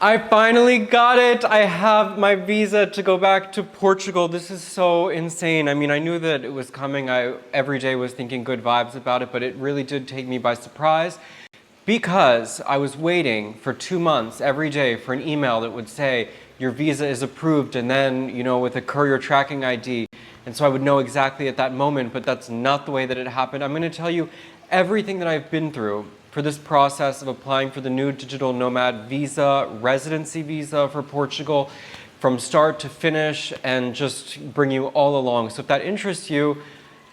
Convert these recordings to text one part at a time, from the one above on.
I finally got it! I have my visa to go back to Portugal. This is so insane. I mean, I knew that it was coming. I every day was thinking good vibes about it, but it really did take me by surprise because I was waiting for 2 months every day for an email that would say, your visa is approved, and then, you know, with a courier tracking ID. And so I would know exactly at that moment, but that's not the way that it happened. I'm going to tell you everything that I've been through for this process of applying for the new digital nomad visa, residency visa for Portugal, from start to finish, and just bring you all along. So if that interests you,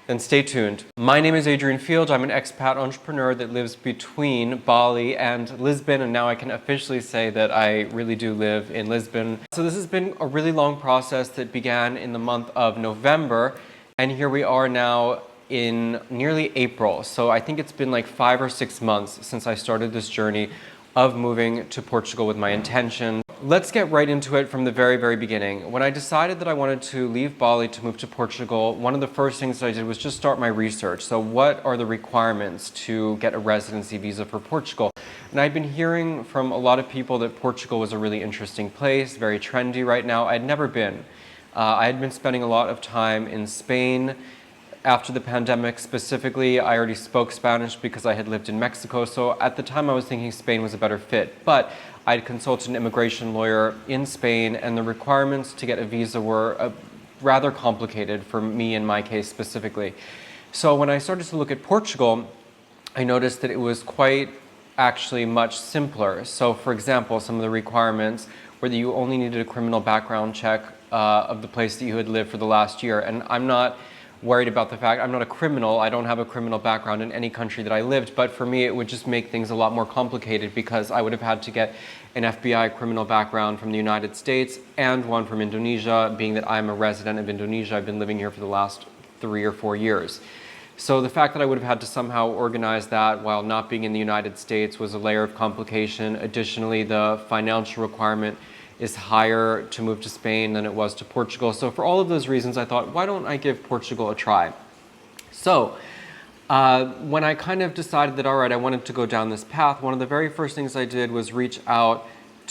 then stay tuned. My name is Adrian Field. I'm an expat entrepreneur that lives between Bali and Lisbon, and now I can officially say that I really do live in Lisbon. So this has been a really long process that began in the month of November, and here we are now in nearly April. So I think it's been like 5 or 6 months since I started this journey of moving to Portugal with my intention. Let's get right into it from the very, very beginning. When I decided that I wanted to leave Bali to move to Portugal, one of the first things that I did was just start my research. So what are the requirements to get a residency visa for Portugal? And I'd been hearing from a lot of people that Portugal was a really interesting place, very trendy right now. I'd never been. I had been spending a lot of time in Spain. After the pandemic specifically, I already spoke Spanish because I had lived in Mexico, so at the time I was thinking Spain was a better fit. But I had consulted an immigration lawyer in Spain, and the requirements to get a visa were rather complicated for me in my case specifically. So when I started to look at Portugal, I noticed that it was quite actually much simpler. So for example, some of the requirements were that you only needed a criminal background check of the place that you had lived for the last year. And I'm not worried about the fact I'm not a criminal. I don't have a criminal background in any country that I lived, but for me it would just make things a lot more complicated because I would have had to get an FBI criminal background from the United States and one from Indonesia, being that I'm a resident of Indonesia. I've been living here for the last 3 or 4 years. So the fact that I would have had to somehow organize that while not being in the United States was a layer of complication. Additionally, the financial requirement is higher to move to Spain than it was to Portugal. So for all of those reasons, I thought, why don't I give Portugal a try? So when I kind of decided that, all right, I wanted to go down this path, one of the very first things I did was reach out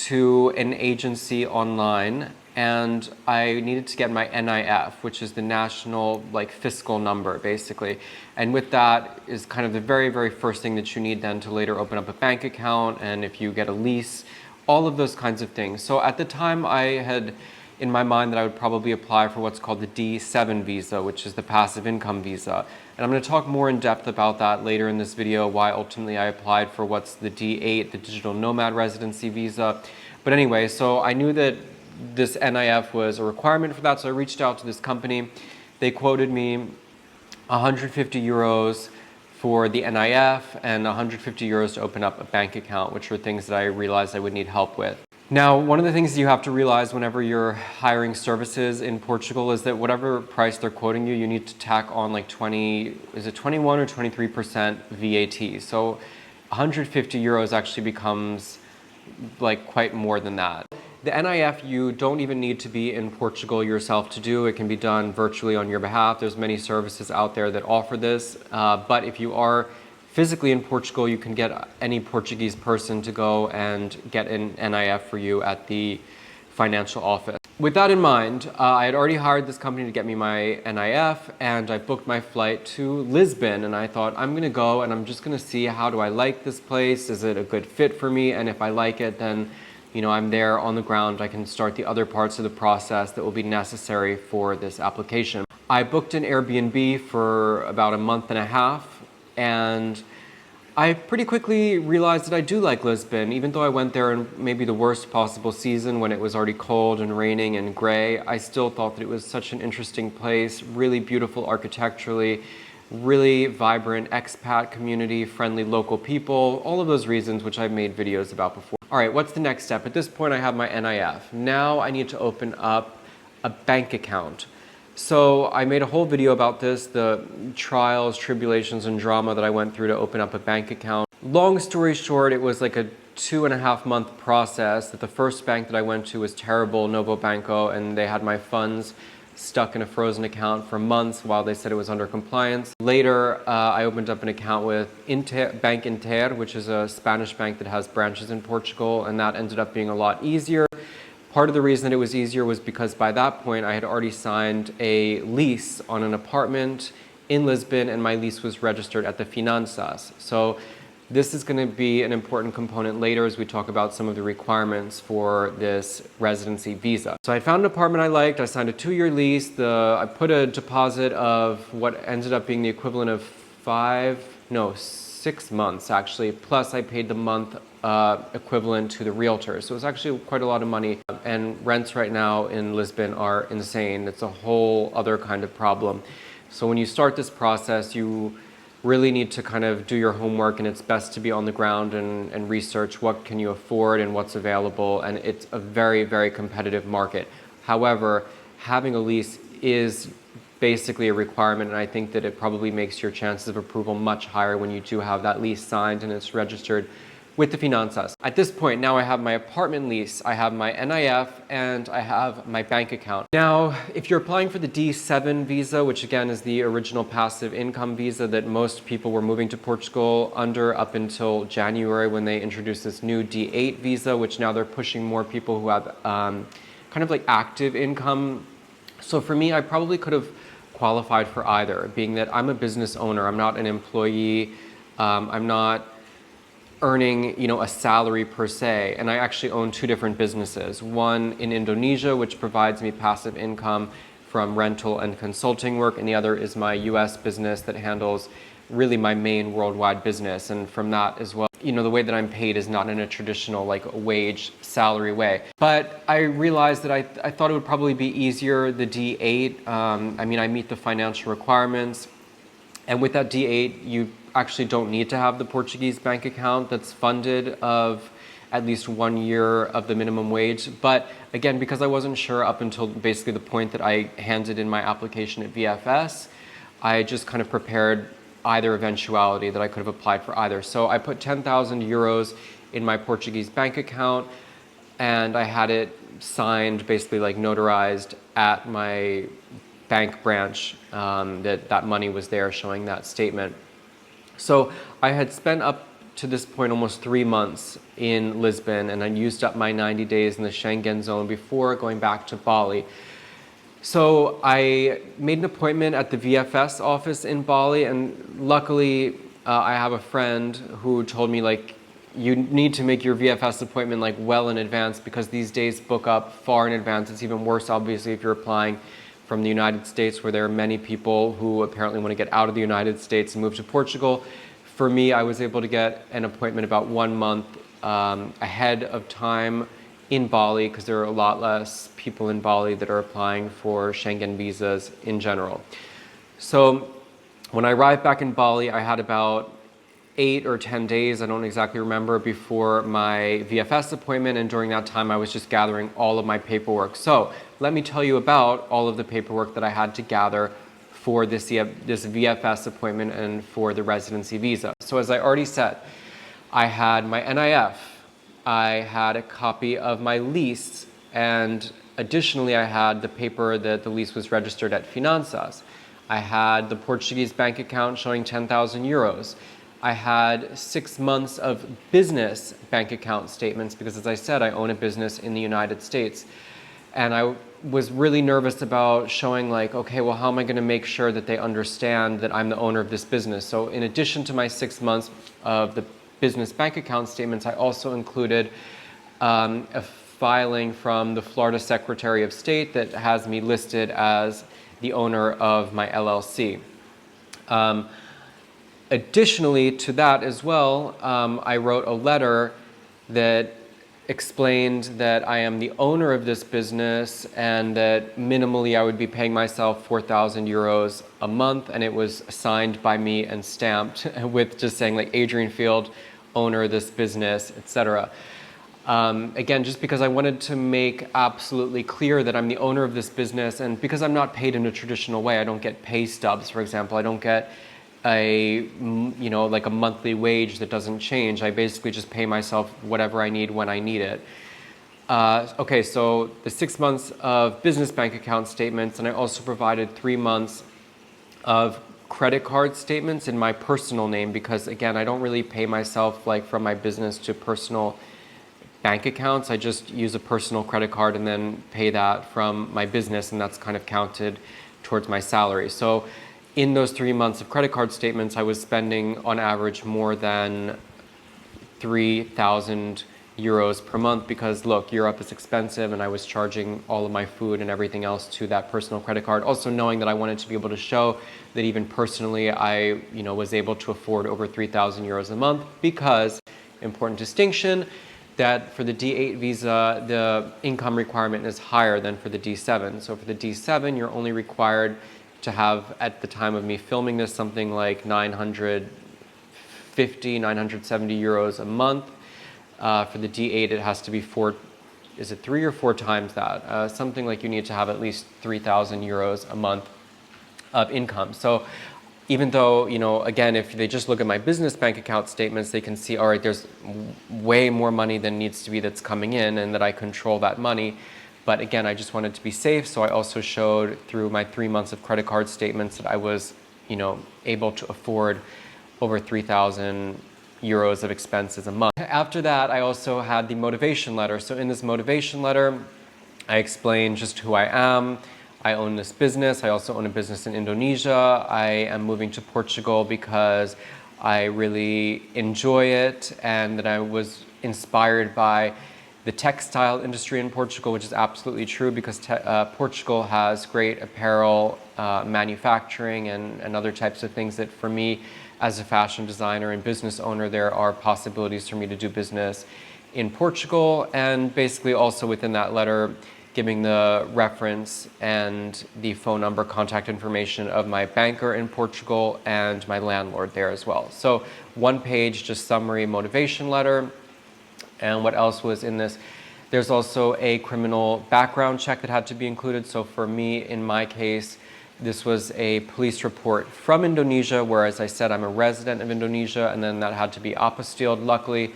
to an agency online, and I needed to get my NIF, which is the national fiscal number, basically. And with that is kind of the very, very first thing that you need then to later open up a bank account, and if you get a lease, all of those kinds of things. So at the time I had in my mind that I would probably apply for what's called the D7 visa, which is the passive income visa. And I'm going to talk more in depth about that later in this video, why ultimately I applied for what's the D8, the digital nomad residency visa. But anyway, so I knew that this NIF was a requirement for that, so I reached out to this company. They quoted me 150 euros for the NIF and 150 euros to open up a bank account, which were things that I realized I would need help with. Now, one of the things that you have to realize whenever you're hiring services in Portugal is that whatever price they're quoting you, you need to tack on like 21 or 23% VAT. So 150 euros actually becomes like quite more than that. The NIF, you don't even need to be in Portugal yourself to do. It can be done virtually on your behalf. There's many services out there that offer this. But if you are physically in Portugal, you can get any Portuguese person to go and get an NIF for you at the financial office. With that in mind, I had already hired this company to get me my NIF, and I booked my flight to Lisbon, and I thought, I'm gonna go and I'm just gonna see how do I like this place, is it a good fit for me, and if I like it, then I'm there on the ground, I can start the other parts of the process that will be necessary for this application. I booked an Airbnb for about a month and a half, and I pretty quickly realized that I do like Lisbon. Even though I went there in maybe the worst possible season when it was already cold and raining and gray, I still thought that it was such an interesting place, really beautiful architecturally, really vibrant expat community, friendly local people, all of those reasons which I've made videos about before. All right, what's the next step? At this point, I have my NIF. Now I need to open up a bank account. So I made a whole video about this, the trials, tribulations, and drama that I went through to open up a bank account. Long story short, it was like a 2.5 month process. That the first bank that I went to was terrible, Novo Banco, and they had my funds stuck in a frozen account for months while they said it was under compliance. Later, I opened up an account with Bank Inter, which is a Spanish bank that has branches in Portugal, and that ended up being a lot easier. Part of the reason that it was easier was because by that point I had already signed a lease on an apartment in Lisbon, and my lease was registered at the Finanças. So this is going to be an important component later as we talk about some of the requirements for this residency visa. So I found an apartment I liked, I signed a 2-year lease, I put a deposit of what ended up being the equivalent of 6 months actually, plus I paid the month equivalent to the realtor. So it was actually quite a lot of money, and rents right now in Lisbon are insane. It's a whole other kind of problem. So when you start this process, you really need to kind of do your homework, and it's best to be on the ground and research what can you afford and what's available, and it's a very, very competitive market. However, having a lease is basically a requirement, and I think that it probably makes your chances of approval much higher when you do have that lease signed and it's registered with the Finanças. At this point, now I have my apartment lease, I have my NIF, and I have my bank account. Now, if you're applying for the D7 visa, which again is the original passive income visa that most people were moving to Portugal under up until January when they introduced this new D8 visa, which now they're pushing more people who have kind of like active income. So for me, I probably could have qualified for either, being that I'm a business owner, I'm not an employee, I'm not earning, a salary per se, and I actually own 2 different businesses. One in Indonesia, which provides me passive income from rental and consulting work, and the other is my US business that handles really my main worldwide business. And from that as well, the way that I'm paid is not in a traditional like wage salary way. But I realized that I thought it would probably be easier, the D8. I meet the financial requirements, and with that D8, you actually don't need to have the Portuguese bank account that's funded of at least 1 year of the minimum wage. But again, because I wasn't sure up until basically the point that I handed in my application at VFS, I just kind of prepared either eventuality, that I could have applied for either. So I put 10,000 euros in my Portuguese bank account, and I had it signed, basically like notarized at my bank branch, that money was there, showing that statement. So I had spent up to this point almost 3 months in Lisbon, and I used up my 90 days in the Schengen zone before going back to Bali. So I made an appointment at the VFS office in Bali, and luckily I have a friend who told me like, you need to make your VFS appointment like well in advance, because these days book up far in advance. It's even worse obviously if you're applying from the United States, where there are many people who apparently want to get out of the United States and move to Portugal. For me, I was able to get an appointment about 1 month ahead of time in Bali, because there are a lot less people in Bali that are applying for Schengen visas in general. So when I arrived back in Bali, I had about 8 or 10 days, I don't exactly remember, before my VFS appointment, and during that time I was just gathering all of my paperwork. So let me tell you about all of the paperwork that I had to gather for this VFS appointment and for the residency visa. So as I already said, I had my NIF, I had a copy of my lease, and additionally I had the paper that the lease was registered at Finanças. I had the Portuguese bank account showing 10,000 euros. I had 6 months of business bank account statements, because as I said, I own a business in the United States. And I was really nervous about showing like, okay, well, how am I going to make sure that they understand that I'm the owner of this business? So in addition to my 6 months of the business bank account statements, I also included a filing from the Florida Secretary of State that has me listed as the owner of my LLC. Additionally to that as well, I wrote a letter that explained that I am the owner of this business and that minimally I would be paying myself 4,000 euros a month, and it was signed by me and stamped with just saying like Adrian Field, owner of this business, etc. Again, just because I wanted to make absolutely clear that I'm the owner of this business, and because I'm not paid in a traditional way, I don't get pay stubs, for example, I don't get like a monthly wage that doesn't change. I basically just pay myself whatever I need when I need it. Okay, so the 6 months of business bank account statements, and I also provided 3 months of credit card statements in my personal name because, again, I don't really pay myself like from my business to personal bank accounts. I just use a personal credit card and then pay that from my business, and that's kind of counted towards my salary. So in those 3 months of credit card statements, I was spending on average more than 3,000 euros per month because look, Europe is expensive and I was charging all of my food and everything else to that personal credit card. Also knowing that I wanted to be able to show that even personally I was able to afford over 3,000 euros a month because, important distinction, that for the D8 visa, the income requirement is higher than for the D7. So for the D7, you're only required to have, at the time of me filming this, something like 950, 970 euros a month. For the D8, it has to be 3 or 4 times that? Something like you need to have at least 3,000 euros a month of income. So even though, again, if they just look at my business bank account statements, they can see, all right, there's way more money than needs to be that's coming in and that I control that money. But again, I just wanted to be safe. So I also showed through my 3 months of credit card statements that I was, able to afford over 3,000 euros of expenses a month. After that, I also had the motivation letter. So in this motivation letter, I explained just who I am. I own this business. I also own a business in Indonesia. I am moving to Portugal because I really enjoy it and that I was inspired by the textile industry in Portugal, which is absolutely true because Portugal has great apparel manufacturing and other types of things that for me, as a fashion designer and business owner, there are possibilities for me to do business in Portugal, and basically also within that letter, giving the reference and the phone number, contact information of my banker in Portugal and my landlord there as well. So 1 page, just summary motivation letter. And what else was in this? There's also a criminal background check that had to be included. So for me, in my case, this was a police report from Indonesia, where, as I said, I'm a resident of Indonesia, and then that had to be apostilled. Luckily,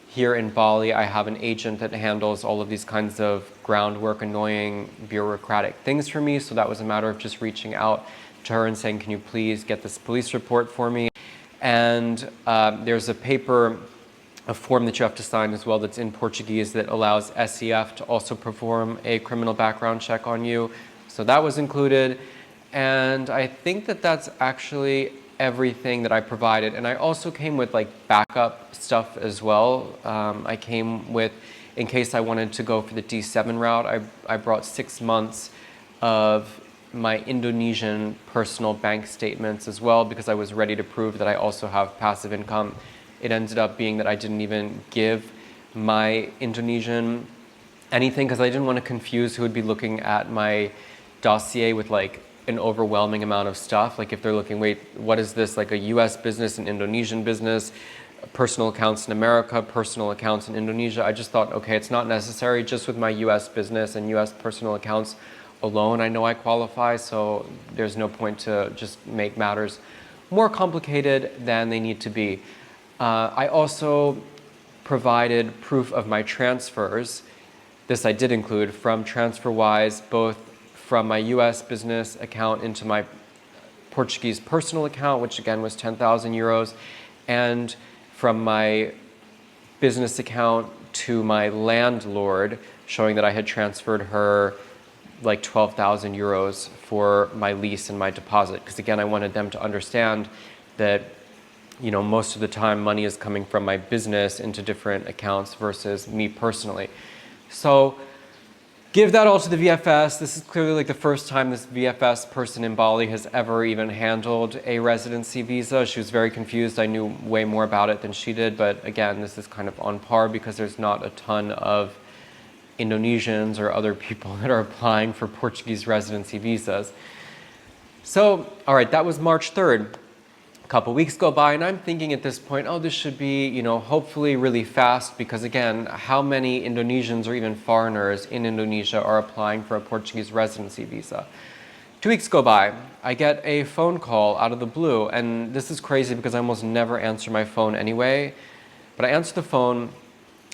here in Bali, I have an agent that handles all of these kinds of groundwork, annoying, bureaucratic things for me. So that was a matter of just reaching out to her and saying, can you please get this police report for me? And there's a form that you have to sign as well that's in Portuguese that allows SEF to also perform a criminal background check on you. So that was included. And I think that that's actually everything that I provided. And I also came with like backup stuff as well. I came with, in case I wanted to go for the D7 route, I brought 6 months of my Indonesian personal bank statements as well because I was ready to prove that I also have passive income. It ended up being that I didn't even give my Indonesian anything because I didn't want to confuse who would be looking at my dossier with like an overwhelming amount of stuff. Like if they're looking, wait, what is this? Like a US business, an Indonesian business, personal accounts in America, personal accounts in Indonesia. I just thought, okay, it's not necessary. Just with my US business and US personal accounts alone, I know I qualify. So there's no point to just make matters more complicated than they need to be. I also provided proof of my transfers. This I did include from TransferWise, both from my US business account into my Portuguese personal account, which again was 10,000 euros, and from my business account to my landlord, showing that I had transferred her like 12,000 euros for my lease and my deposit. Because again, I wanted them to understand that most of the time money is coming from my business into different accounts versus me personally. So give that all to the VFS. This is clearly like the first time this VFS person in Bali has ever even handled a residency visa. She was very confused. I knew way more about it than she did, but again, this is kind of on par because there's not a ton of Indonesians or other people that are applying for Portuguese residency visas. So, all right, that was March 3rd. A couple weeks go by and I'm thinking at this point, oh, this should be, hopefully really fast because again, how many Indonesians or even foreigners in Indonesia are applying for a Portuguese residency visa? 2 weeks go by, I get a phone call out of the blue, and this is crazy because I almost never answer my phone anyway, but I answer the phone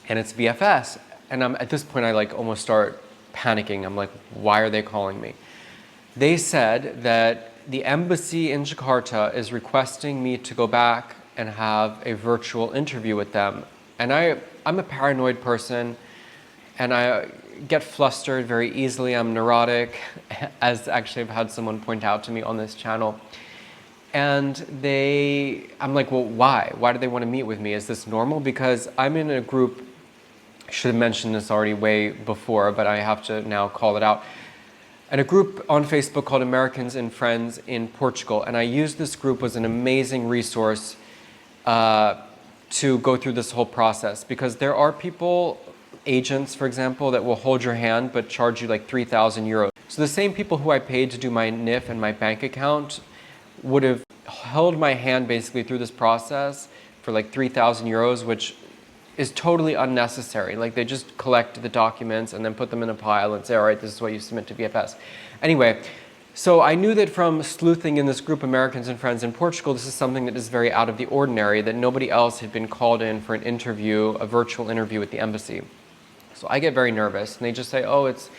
and it's VFS. and at this point I like almost start panicking. I'm like, why are they calling me? They said that the embassy in Jakarta is requesting me to go back and have a virtual interview with them. And I'm a paranoid person, and I get flustered very easily. I'm neurotic, as actually I've had someone point out to me on this channel. And I'm like, well, why? Why do they want to meet with me? Is this normal? Because I'm in a group, I should have mentioned this already way before, but I have to now call it out. And a group on Facebook called Americans and Friends in Portugal. And I used this group as an amazing resource to go through this whole process, because there are people, agents, for example, that will hold your hand but charge you like 3,000 euros. So the same people who I paid to do my NIF and my bank account would have held my hand basically through this process for like 3,000 euros, which is totally unnecessary. Like, they just collect the documents and then put them in a pile and say, all right, this is what you submit to VFS. Anyway, so I knew that from sleuthing in this group, Americans and Friends in Portugal, this is something that is very out of the ordinary, that nobody else had been called in for an interview, a virtual interview with the embassy. So I get very nervous, and they just say, oh, it's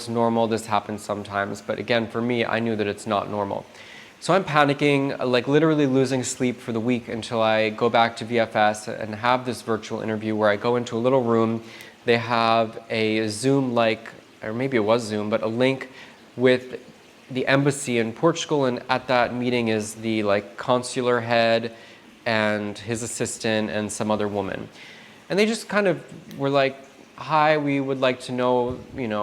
normal, this happens sometimes. But again, for me, I knew that it's not normal. So I'm panicking, like literally losing sleep for the week until I go back to VFS and have this virtual interview where I go into a little room. They have a Zoom-like, or maybe it was Zoom, but a link with the embassy in Portugal, and at that meeting is the like consular head and his assistant and some other woman. And they just kind of were like, hi, we would like to know,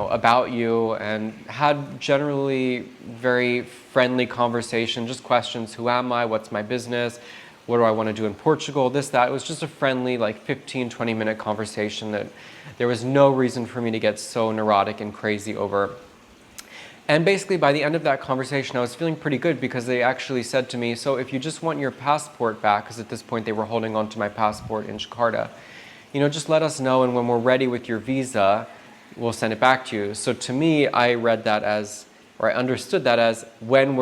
about you, and had generally very friendly conversation, just questions. Who am I? What's my business? What do I want to do in Portugal? This, that. It was just a friendly, like 15, 20-minute conversation that there was no reason for me to get so neurotic and crazy over. And basically, by the end of that conversation, I was feeling pretty good, because they actually said to me, so if you just want your passport back, because at this point they were holding on to my passport in Jakarta, just let us know, and when we're ready with your visa, we'll send it back to you. So to me, I read that as, or I understood that as, when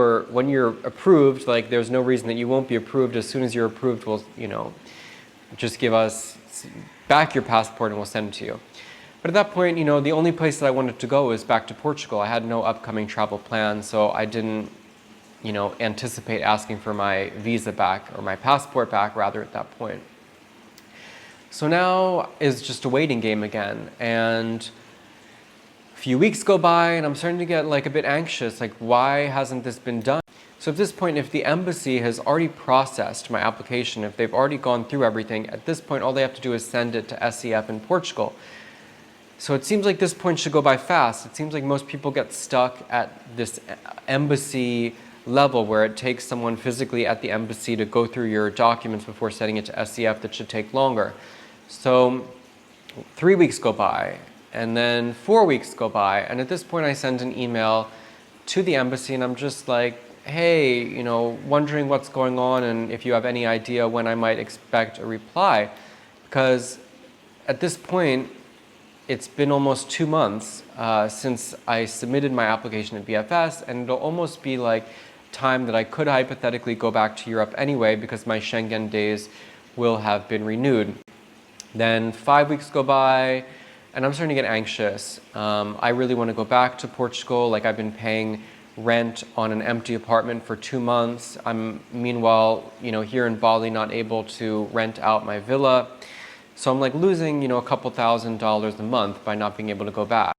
you're approved, like there's no reason that you won't be approved. As soon as you're approved, we'll, just give us back your passport and we'll send it to you. But at that point, the only place that I wanted to go was back to Portugal. I had no upcoming travel plans, so I didn't, anticipate asking for my visa back, or my passport back rather, at that point. So now is just a waiting game again, and a few weeks go by and I'm starting to get like a bit anxious, like why hasn't this been done? So at this point, if the embassy has already processed my application, if they've already gone through everything, at this point all they have to do is send it to SEF in Portugal. So it seems like this point should go by fast. It seems like most people get stuck at this embassy level where it takes someone physically at the embassy to go through your documents before sending it to SEF. That should take longer. So 3 weeks go by, and then 4 weeks go by, and at this point I send an email to the embassy, and I'm just like, hey, wondering what's going on, and if you have any idea when I might expect a reply. Because at this point, it's been almost 2 months since I submitted my application at VFS, and it'll almost be like time that I could hypothetically go back to Europe anyway, because my Schengen days will have been renewed. Then 5 weeks go by, and I'm starting to get anxious. I really want to go back to Portugal. Like, I've been paying rent on an empty apartment for 2 months. I'm, meanwhile, here in Bali, not able to rent out my villa. So I'm like losing, a couple $1,000s a month by not being able to go back.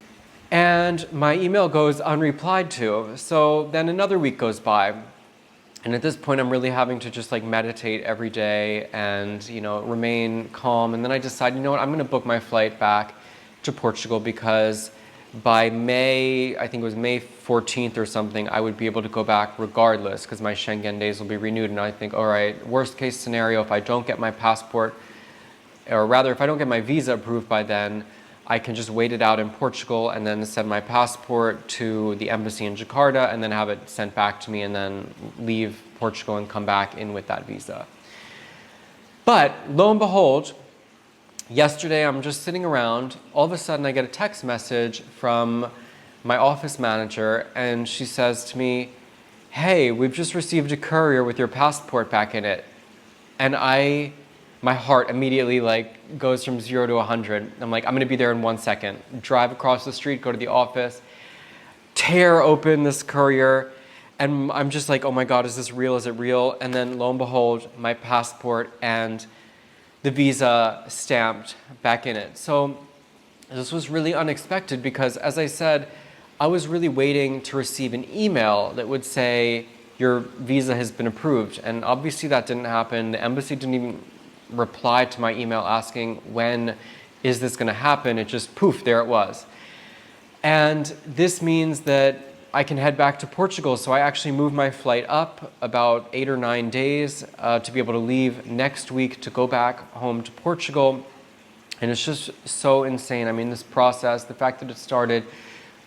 And my email goes unreplied to. So then another week goes by. And at this point, I'm really having to just like meditate every day and, remain calm. And then I decide, I'm going to book my flight back to Portugal, because by May, I think it was May 14th or something, I would be able to go back regardless, because my Schengen days will be renewed. And I think, all right, worst case scenario, if I don't get my passport, or rather, if I don't get my visa approved by then, I can just wait it out in Portugal and then send my passport to the embassy in Jakarta and then have it sent back to me, and then leave Portugal and come back in with that visa. But lo and behold, yesterday I'm just sitting around, all of a sudden I get a text message from my office manager, and she says to me, hey, we've just received a courier with your passport back in it. And I my heart immediately like goes from 0 to 100. I'm like, I'm gonna be there in 1 second. Drive across the street, go to the office, tear open this courier, and I'm just like, oh my God, is this real? Is it real? And then lo and behold, my passport and the visa stamped back in it. So this was really unexpected because, as I said, I was really waiting to receive an email that would say, your visa has been approved. And obviously that didn't happen. The embassy didn't even reply to my email asking, when is this gonna happen? It just, poof, there it was. And this means that I can head back to Portugal. So I actually moved my flight up about 8 or 9 days to be able to leave next week to go back home to Portugal. And it's just so insane. I mean, this process, the fact that it started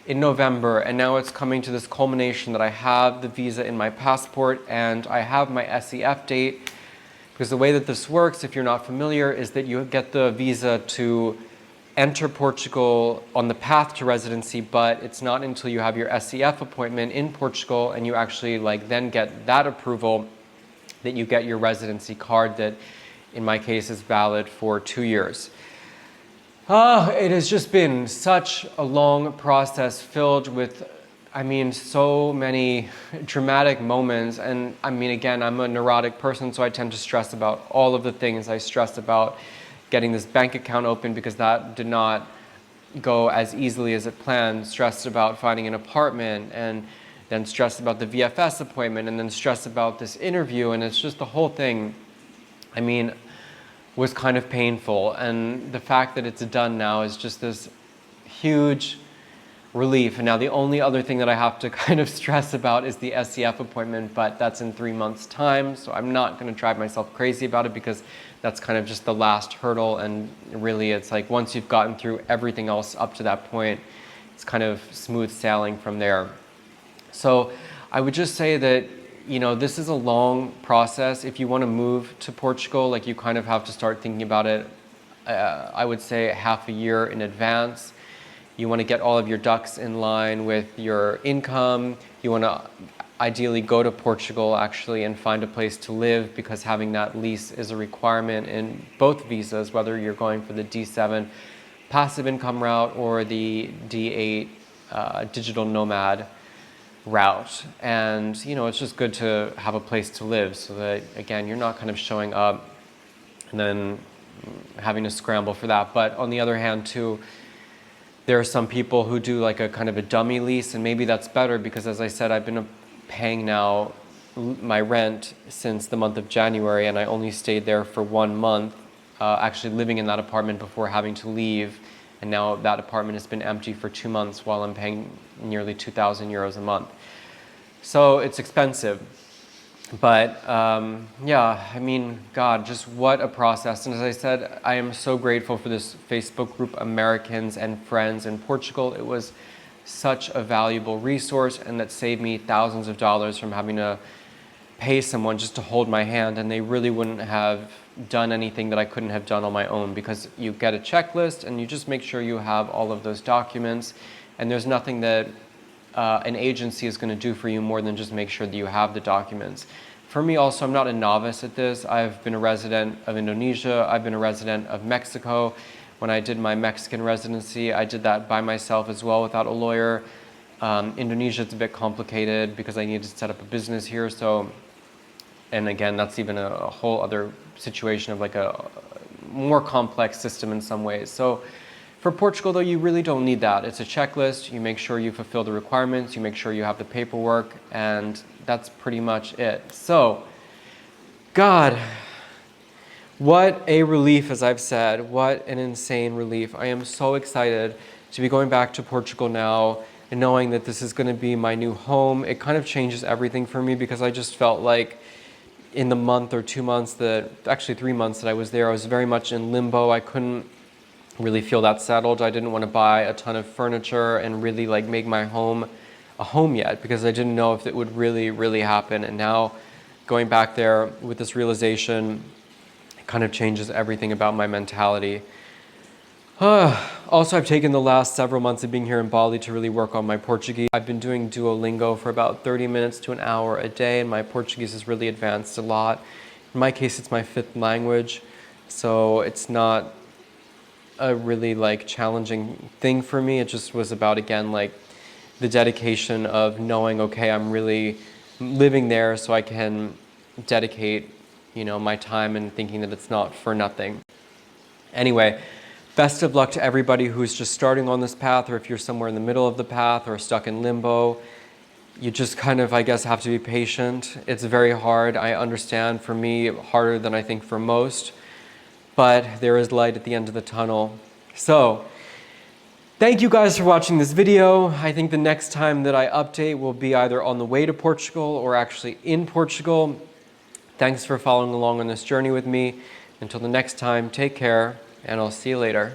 in November and now it's coming to this culmination that I have the visa in my passport and I have my SEF date. Because the way that this works, if you're not familiar, is that you get the visa to enter Portugal on the path to residency, but it's not until you have your SEF appointment in Portugal and you actually like then get that approval that you get your residency card that in my case is valid for 2 years. It has just been such a long process filled with, I mean, so many dramatic moments. And I mean, again, I'm a neurotic person, so I tend to stress about all of the things. I stressed about getting this bank account open because that did not go as easily as it planned. Stressed about finding an apartment, and then stressed about the VFS appointment, and then stressed about this interview. And it's just the whole thing, I mean, was kind of painful. And the fact that it's done now is just this huge relief. And now the only other thing that I have to kind of stress about is the SEF appointment, but that's in 3 months' time. So I'm not going to drive myself crazy about it because that's kind of just the last hurdle. And really it's like once you've gotten through everything else up to that point, it's kind of smooth sailing from there. So I would just say that, you know, this is a long process. If you want to move to Portugal, like you kind of have to start thinking about it, I would say half a year in advance. You want to get all of your ducks in line with your income. You want to ideally go to Portugal actually and find a place to live because having that lease is a requirement in both visas, whether you're going for the D7 passive income route or the D8 digital nomad route. And you know, it's just good to have a place to live so that again you're not kind of showing up and then having to scramble for that. But on the other hand too, there are some people who do like a kind of a dummy lease, and maybe that's better because, as I said, I've been paying now my rent since the month of January, and I only stayed there for 1 month, actually living in that apartment before having to leave. And now that apartment has been empty for 2 months while I'm paying nearly 2,000 euros a month. So it's expensive. But yeah, I mean, God, just what a process. And as I said, I am so grateful for this Facebook group, Americans and Friends in Portugal. It was such a valuable resource, and that saved me thousands of dollars from having to pay someone just to hold my hand. And they really wouldn't have done anything that I couldn't have done on my own, because you get a checklist and you just make sure you have all of those documents. And there's nothing that an agency is going to do for you more than just make sure that you have the documents. For me also, I'm not a novice at this. I've been a resident of Indonesia. I've been a resident of Mexico. When I did my Mexican residency, I did that by myself as well without a lawyer. Indonesia, it's a bit complicated because I needed to set up a business here. So, and again, that's even a whole other situation of like a more complex system in some ways. So for Portugal, though, you really don't need that. It's a checklist. You make sure you fulfill the requirements. You make sure you have the paperwork, and that's pretty much it. So, God, what a relief, as I've said. What an insane relief. I am so excited to be going back to Portugal now and knowing that this is going to be my new home. It kind of changes everything for me because I just felt like in the month or 2 months actually 3 months that I was there, I was very much in limbo. I couldn't really feel that settled. I didn't want to buy a ton of furniture and really like make my home a home yet because I didn't know if it would really, really happen. And now going back there with this realization, it kind of changes everything about my mentality. Also, I've taken the last several months of being here in Bali to really work on my Portuguese. I've been doing Duolingo for about 30 minutes to an hour a day, and my Portuguese has really advanced a lot. In my case, it's my 5th language. So it's not a really like challenging thing for me. It just was about, again, like the dedication of knowing, okay, I'm really living there so I can dedicate, my time and thinking that it's not for nothing. Anyway, best of luck to everybody who's just starting on this path, or if you're somewhere in the middle of the path or stuck in limbo. You just kind of, I guess, have to be patient. It's very hard. I understand, for me, harder than I think for most, but there is light at the end of the tunnel. So, thank you guys for watching this video. I think the next time that I update will be either on the way to Portugal or actually in Portugal. Thanks for following along on this journey with me. Until the next time, take care, and I'll see you later.